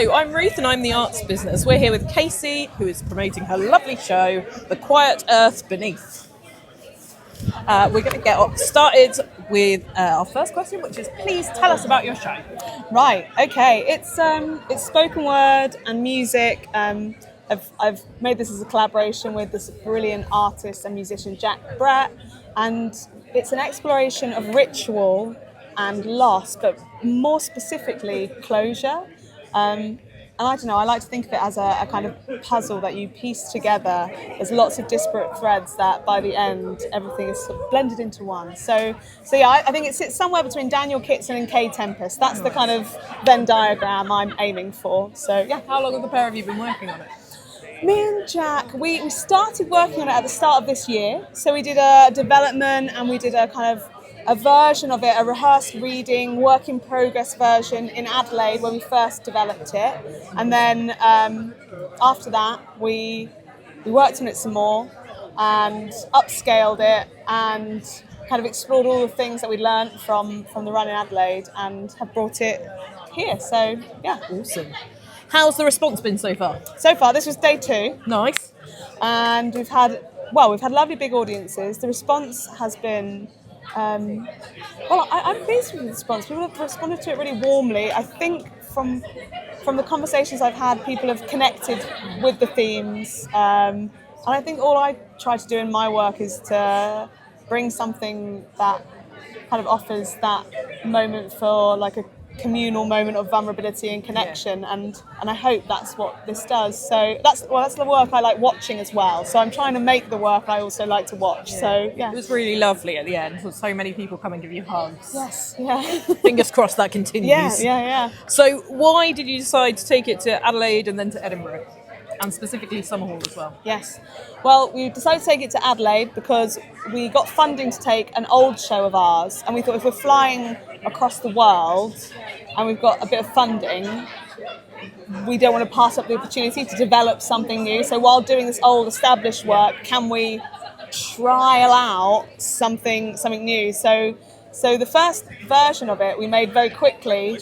Hello, I'm Ruth and I'm the Arts Business. We're here with Casey, who is promoting her lovely show, The Quiet Earth Beneath. We're going to get started with our first question, which is please tell us about your show. Right, okay. It's spoken word and music. I've made this as a collaboration with this brilliant artist and musician Jack Brett, and it's an exploration of ritual and loss, but more specifically closure. And I don't know, I like to think of it as a kind of puzzle that you piece together. There's lots of disparate threads that by the end, everything is sort of blended into one. So yeah, I think it sits somewhere between Daniel Kitson and Kay Tempest. That's the kind of Venn diagram I'm aiming for. So yeah. How long have the pair of you been working on it? Me and Jack, we started working on it at the start of this year. So we did a development and we did a kind of a version of it, a rehearsed reading, work in progress version in Adelaide when we first developed it. And then after that, we worked on it some more and upscaled it and kind of explored all the things that we learned from the run in Adelaide and have brought it here. So, yeah. Awesome. How's the response been so far? So far, this was day 2. Nice. And we've had lovely big audiences. The response has been... I'm pleased with the response. People have responded to it really warmly. I think from the conversations I've had, people have connected with the themes. And I think all I try to do in my work is to bring something that kind of offers that moment for like a communal moment of vulnerability and connection, and I hope that's what this does. So that's the work I like watching as well. So I'm trying to make the work I also like to watch. So yeah, it was really lovely at the end. So many people come and give you hugs. Yes, yeah. Fingers crossed that continues. Yeah. So why did you decide to take it to Adelaide and then to Edinburgh? And specifically Summerhall as well. Yes. Well, we decided to take it to Adelaide because we got funding to take an old show of ours, and we thought if we're flying across the world and we've got a bit of funding, we don't want to pass up the opportunity to develop something new. So while doing this old established work, can we trial out something new? So the first version of it we made very quickly,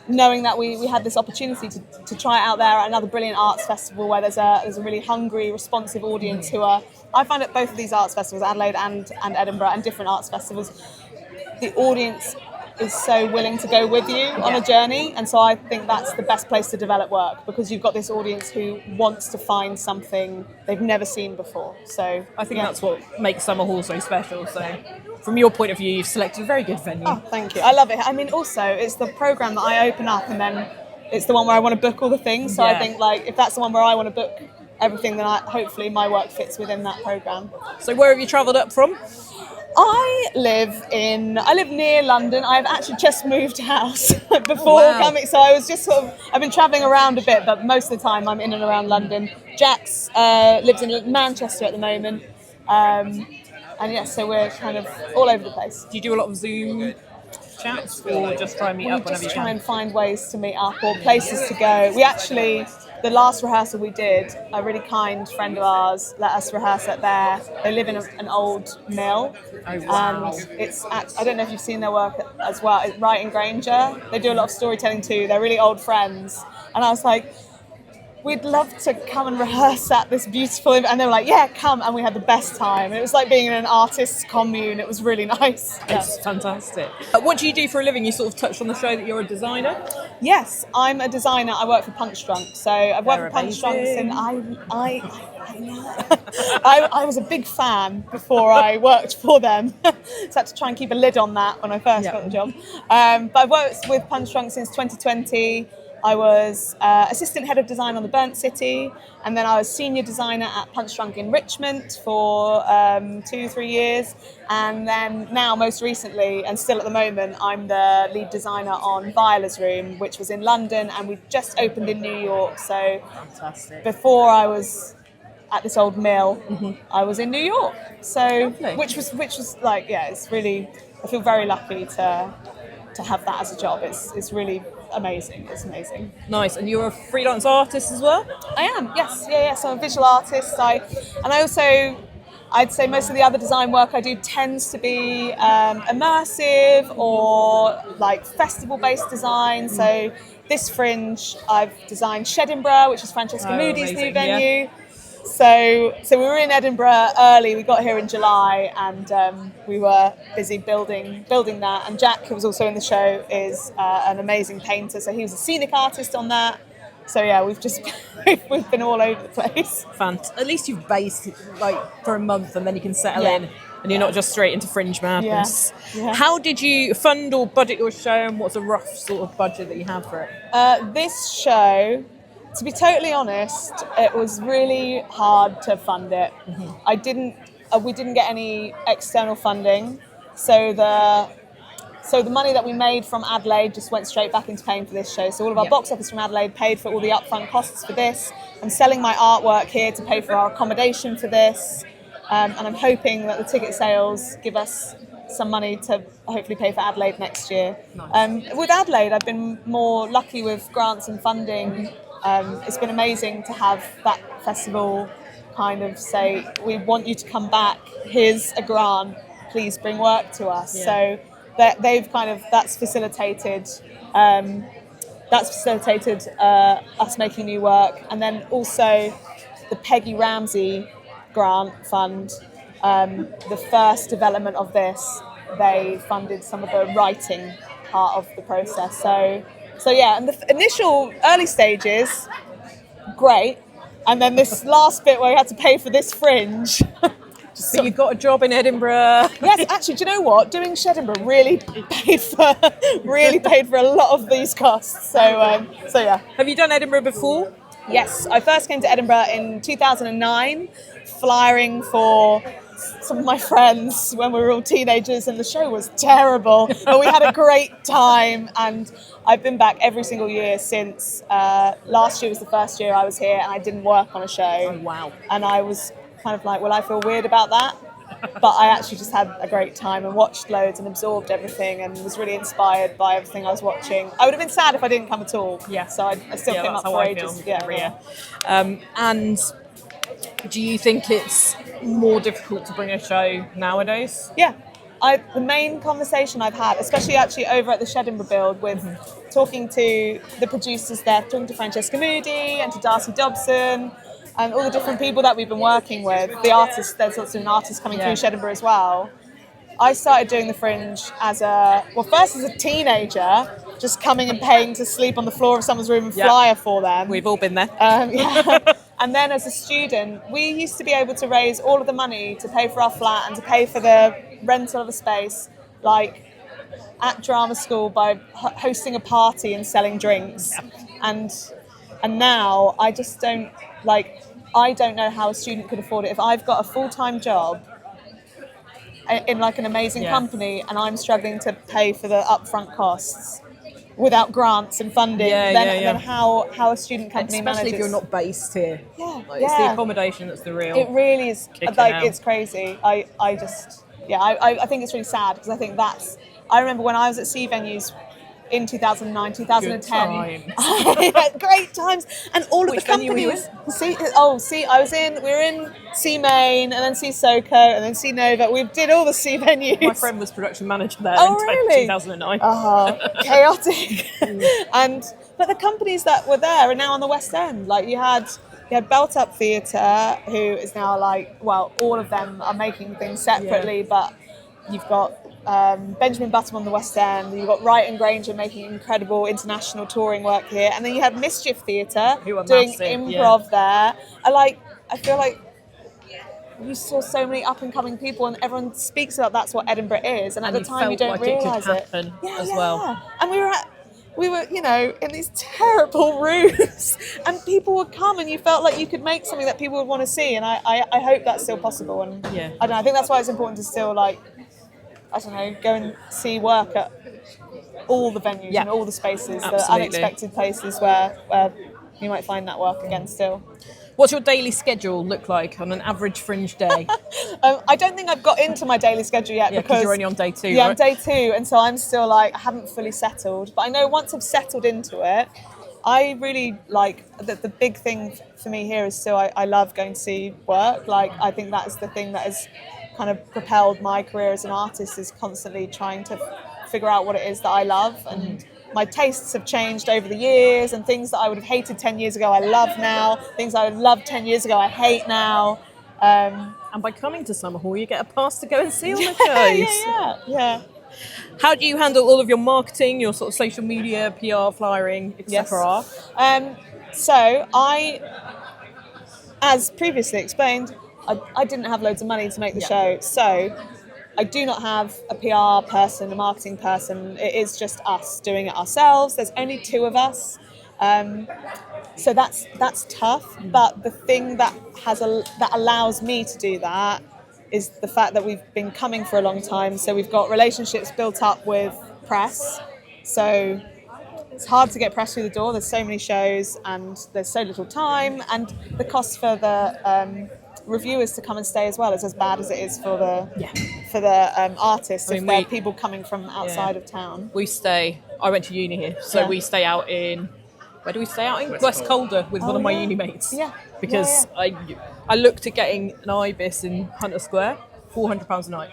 knowing that we had this opportunity to try it out there at another brilliant arts festival where there's a really hungry, responsive audience who are... I find at both of these arts festivals, Adelaide and Edinburgh, and different arts festivals, the audience is so willing to go with you on a journey, and so I think that's the best place to develop work, because you've got this audience who wants to find something they've never seen before. So I think that's what makes Summerhall so special. So from your point of view, you've selected a very good venue. Oh, thank you. I love it. I mean, also it's the programme that I open up, and then it's the one where I want to book all the things. So I think like if that's the one where I want to book everything, then hopefully my work fits within that programme. So where have you travelled up from? I live near London. I've actually just moved house before coming, so I was just I've been travelling around a bit, but most of the time I'm in and around London. Jax lives in Manchester at the moment, and yes, so we're kind of all over the place. Do you do a lot of Zoom chats, or just try and meet up whenever you can? We just try and find ways to meet up or places to go. We actually... The last rehearsal we did, a really kind friend of ours let us rehearse at they live in an old mill. Oh, wow. And I don't know if you've seen their work as well, it's Wright and Granger. They do a lot of storytelling too. They're really old friends. And I was like, we'd love to come and rehearse at this beautiful event. And they were like, yeah, come. And we had the best time. It was like being in an artist's commune. It was really nice. It's fantastic. What do you do for a living? You sort of touched on the show that you're a designer. Yes, I'm a designer. I work for Punchdrunk. So I've worked for Punchdrunk since I was a big fan before I worked for them. So I had to try and keep a lid on that when I first got the job. But I've worked with Punchdrunk since 2020. I was assistant head of design on the Burnt City, and then I was senior designer at Punchdrunk in Richmond for 2-3 years, and then now most recently, and still at the moment, I'm the lead designer on Viola's Room, which was in London, and we just opened in New York. So fantastic. Before I was at this old mill, I was in New York. So which was like, yeah, it's really, I feel very lucky to have that as a job. It's really amazing. It's amazing. Nice. And you're a freelance artist as well? I am, yes. Yeah. So I'm a visual artist. I'd say most of the other design work I do tends to be immersive or like festival-based design. So this Fringe, I've designed Shedinburgh, which is Francesca Moody's amazing, new venue. So we were in Edinburgh early. We got here in July, and we were busy building that. And Jack, who was also in the show, is an amazing painter. So he was a scenic artist on that. So yeah, we've been all over the place. At least you've based like for a month, and then you can settle Yeah. in, and you're not just straight into Fringe madness. Yeah. How did you fund or budget your show, and what's a rough sort of budget that you had for it? This show, to be totally honest, it was really hard to fund it. Mm-hmm. We didn't get any external funding, so the money that we made from Adelaide just went straight back into paying for this show. So all of our box office from Adelaide paid for all the upfront costs for this. I'm selling my artwork here to pay for our accommodation for this, and I'm hoping that the ticket sales give us some money to hopefully pay for Adelaide next year. Nice. With Adelaide, I've been more lucky with grants and funding. It's been amazing to have that festival kind of say, we want you to come back, here's a grant, please bring work to us. Yeah. So that's facilitated us making new work. And then also the Peggy Ramsey grant fund, the first development of this, they funded some of the writing part of the process. So yeah, and the initial early stages, great. And then this last bit where we had to pay for this Fringe. So you got a job in Edinburgh. Yes, actually, do you know what? Doing Shedinburgh really paid for a lot of these costs. So yeah. Have you done Edinburgh before? Yes, I first came to Edinburgh in 2009, flying for some of my friends when we were all teenagers, and the show was terrible, but we had a great time, and I've been back every single year since. Last year was the first year I was here, and I didn't work on a show. Oh, wow. And I was kind of like, well, I feel weird about that, but I actually just had a great time and watched loads and absorbed everything and was really inspired by everything I was watching. I would have been sad if I didn't come at all. Yeah. So I still came up for ages. Every year. And do you think it's more difficult to bring a show nowadays? Yeah. The main conversation I've had, especially actually over at the Shedinburgh build, with talking to the producers there, talking to Francesca Moody and to Darcy Dobson, and all the different people that we've been working with, the artists, there's lots of artists coming through Shedinburgh as well. I started doing the Fringe first as a teenager, just coming and paying to sleep on the floor of someone's room and flyer for them. We've all been there. And then as a student, we used to be able to raise all of the money to pay for our flat and to pay for the rental of a space, like at drama school, by hosting a party and selling drinks. And now I just don't, I don't know how a student could afford it. If I've got a full-time job in like an amazing company and I'm struggling to pay for the upfront costs without grants and funding, then how a student company manages. Especially if you're not based here. Yeah, It's the accommodation that's the real. It really is. Out. It's crazy. I think it's really sad, because I think I remember when I was at C venues in 2009, 2010. Great times. And all Which of the companies. venue were you We were in C Main, and then C Soco, and then C Nova. We did all the C venues. My friend was production manager there Oh, in really? 2009. Chaotic. But the companies that were there are now on the West End. Like you had Belt Up Theatre, who is now all of them are making things separately, but you've got Benjamin Button on the West End, you've got Wright and Granger making incredible international touring work here, and then you had Mischief Theatre doing improv there. I feel like you saw so many up and coming people, and everyone speaks about that's what Edinburgh is, and at the time you don't realise it. Well. And we were, in these terrible rooms, and people would come, and you felt like you could make something that people would want to see, and I hope that's still possible. And I don't know, I think that's why it's important to still go and see work at all the venues and all the spaces, the unexpected places where you might find that work again still. What's your daily schedule look like on an average Fringe day? I don't think I've got into my daily schedule yet, because you're only on day 2, Yeah, right? I'm day 2, and so I'm still I haven't fully settled. But I know once I've settled into it, I really the big thing for me here is still I love going to see work. I think that is the thing that has kind of propelled my career as an artist, is constantly trying to figure out what it is that I love and my tastes have changed over the years, and things that I would have hated 10 years ago I love now, things I loved 10 years ago I hate now. And by coming to Summerhall, you get a pass to go and see all the shows. Yeah. How do you handle all of your marketing, your sort of social media, PR, flyering, etc.? So as previously explained, I didn't have loads of money to make the show, so I do not have a PR person, a marketing person. It is just us doing it ourselves. There's only 2 of us, so that's tough. But the thing that allows me to do that is the fact that we've been coming for a long time. So we've got relationships built up with press. So it's hard to get press through the door. There's so many shows and there's so little time, and the cost for the reviewers to come and stay as well is as bad as it is for the artists. If there are people coming from outside of town. I went to uni here, so we stay out in. Where do we stay out in? West Calder with one of my uni mates. Yeah. Because I looked at getting an ibis in Hunter Square, £400 a night.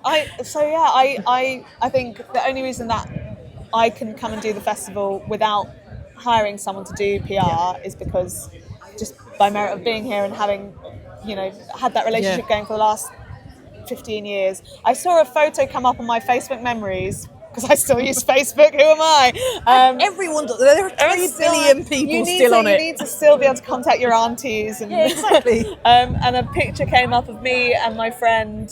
I think the only reason that I can come and do the festival without hiring someone to do PR is because just by merit of being here and having, had that relationship going for the last 15 years. I saw a photo come up on my Facebook memories, because I still use Facebook. Who am I? Everyone does. There are 3 billion people still on it. You need to still be able to contact your aunties. And, exactly. And a picture came up of me and my friend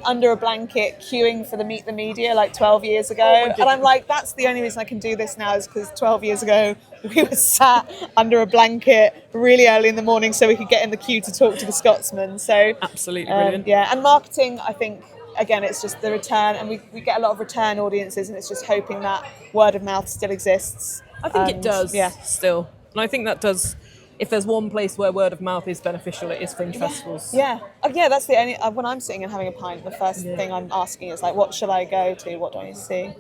under a blanket queuing for the Meet the Media 12 years ago. And I'm like, that's the only reason I can do this now is because 12 years ago we were sat under a blanket really early in the morning so we could get in the queue to talk to the Scotsman. So absolutely brilliant. And marketing, I think, again, it's just the return, and we get a lot of return audiences, and it's just hoping that word of mouth still exists. I think it does still. And I think that does, if there's one place where word of mouth is beneficial, it is Fringe festivals. Yeah. That's the only, when I'm sitting and having a pint, the first thing I'm asking is what should I go to? What do I need to see?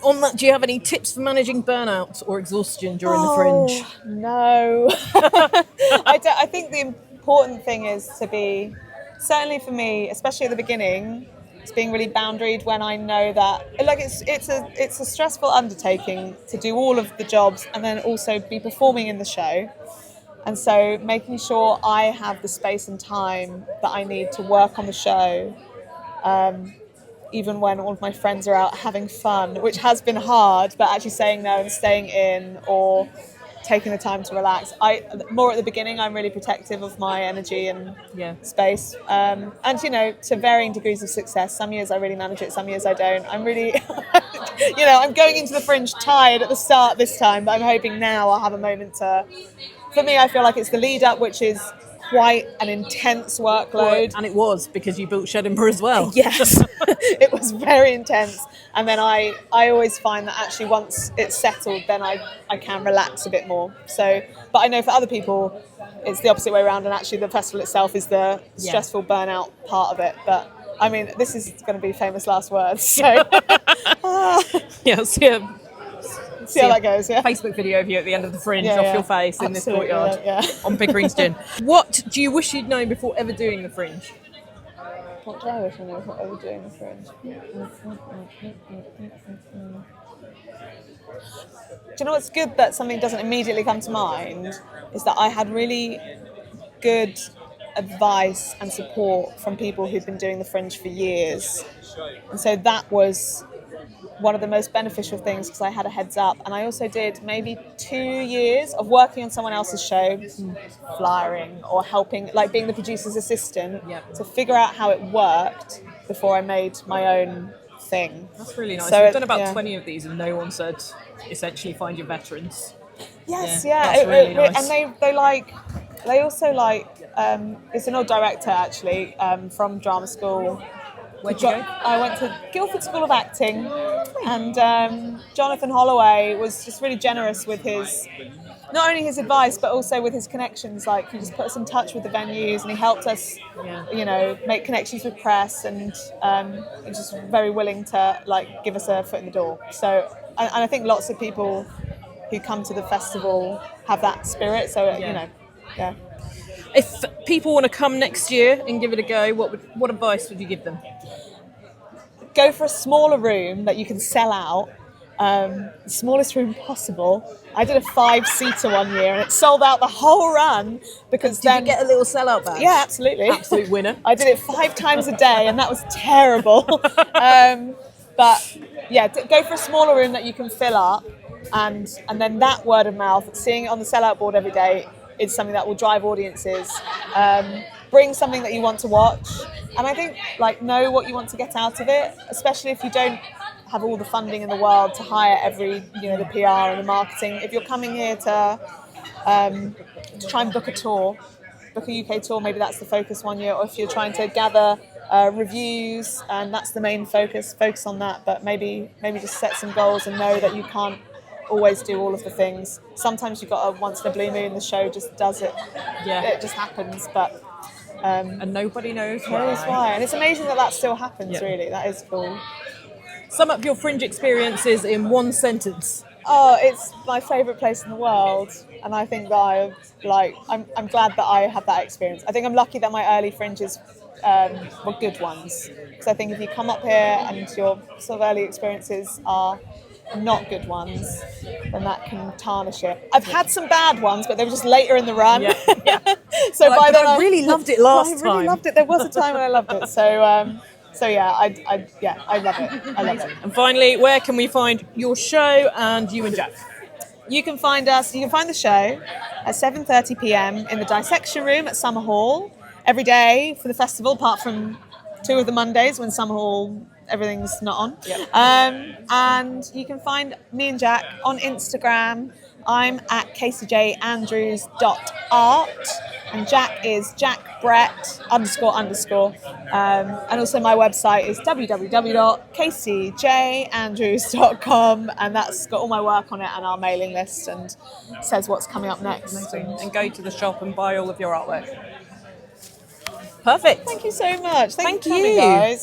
On that, do you have any tips for managing burnout or exhaustion during the Fringe? No. I think the important thing is to be, certainly for me, especially at the beginning, it's being really boundaried when I know that it's a stressful undertaking to do all of the jobs and then also be performing in the show. And so making sure I have the space and time that I need to work on the show, even when all of my friends are out having fun, which has been hard, but actually saying no and staying in or taking the time to relax. More at the beginning, I'm really protective of my energy and space. And, to varying degrees of success. Some years I really manage it, some years I don't. I'm really, I'm going into the Fringe tired at the start this time, but I'm hoping now I'll have a moment to... For me, I feel like it's the lead up, which is quite an intense workload. And it was, because you built Shedinburgh as well. Yes, it was very intense. And then I always find that actually once it's settled, then I can relax a bit more. So, but I know for other people, it's the opposite way around, and actually the festival itself is the stressful burnout part of it. But I mean, this is going to be famous last words. So see how that goes. Yeah. Facebook video of you at the end of the Fringe off your face in this courtyard on Pickering's Gin. What do you wish you'd known before ever doing the Fringe? What do I wish I knew before ever doing the Fringe? Do you know what's good that something doesn't immediately come to mind is that I had really good advice and support from people who've been doing the Fringe for years. And so that was one of the most beneficial things because I had a heads up, and I also did maybe 2 years of working on someone else's show, flyering or helping, being the producer's assistant to figure out how it worked before I made my own thing. That's really nice. So I've done about 20 of these and no one said essentially find your veterans. Yes, That's really nice. And they also it's an old director actually from drama school. Where'd you go? I went to Guildford School of Acting, and Jonathan Holloway was just really generous with not only his advice, but also with his connections. He just put us in touch with the venues, and he helped us, make connections with press, and was just very willing to give us a foot in the door. So, and I think lots of people who come to the festival have that spirit. So, If people want to come next year and give it a go, what advice would you give them? Go for a smaller room that you can sell out, Smallest room possible. I did a 5-seater one year and it sold out the whole run because Did you get a little sellout badge? Yeah, absolutely. Absolute winner. I did it 5 times a day and that was terrible. But yeah, go for a smaller room that you can fill up, and then that word of mouth, seeing it on the sellout board every day, is something that will drive audiences. Bring something that you want to watch, and I think know what you want to get out of it, especially if you don't have all the funding in the world to hire every the PR and the marketing. If you're coming here to try and book a tour, book a UK tour, maybe that's the focus one year, or if you're trying to gather reviews and that's the main focus on that, but maybe just set some goals and know that you can't always do all of the things. Sometimes you've got a once in a blue moon, the show just does it. Yeah, it just happens, but and nobody knows why. And it's amazing that still happens. Really, that is cool. Sum up your Fringe experiences in one sentence. Oh, it's my favourite place in the world, and I think that I'm glad that I had that experience. I think I'm lucky that my early Fringes were good ones, because I think if you come up here and your sort of early experiences are not good ones, then that can tarnish it. I've had some bad ones, but they were just later in the run. Yeah. So by then I really loved it last time. I really loved it. There was a time when I loved it. So yeah, I love it. I love it. And finally, where can we find your show and you and Jack? You can find the show at 7:30 p.m. in the Dissection Room at Summerhall every day for the festival, apart from 2 of the Mondays when Summerhall everything's not on. Yep. And you can find me and Jack on Instagram. I'm at caseyjandrews.art and Jack is jackbrett __. And also my website is www.caseyjandrews.com, and that's got all my work on it and our mailing list and says what's coming up next. And go to the shop and buy all of your artwork. Perfect. Thank you so much. Thank you for you. coming, guys.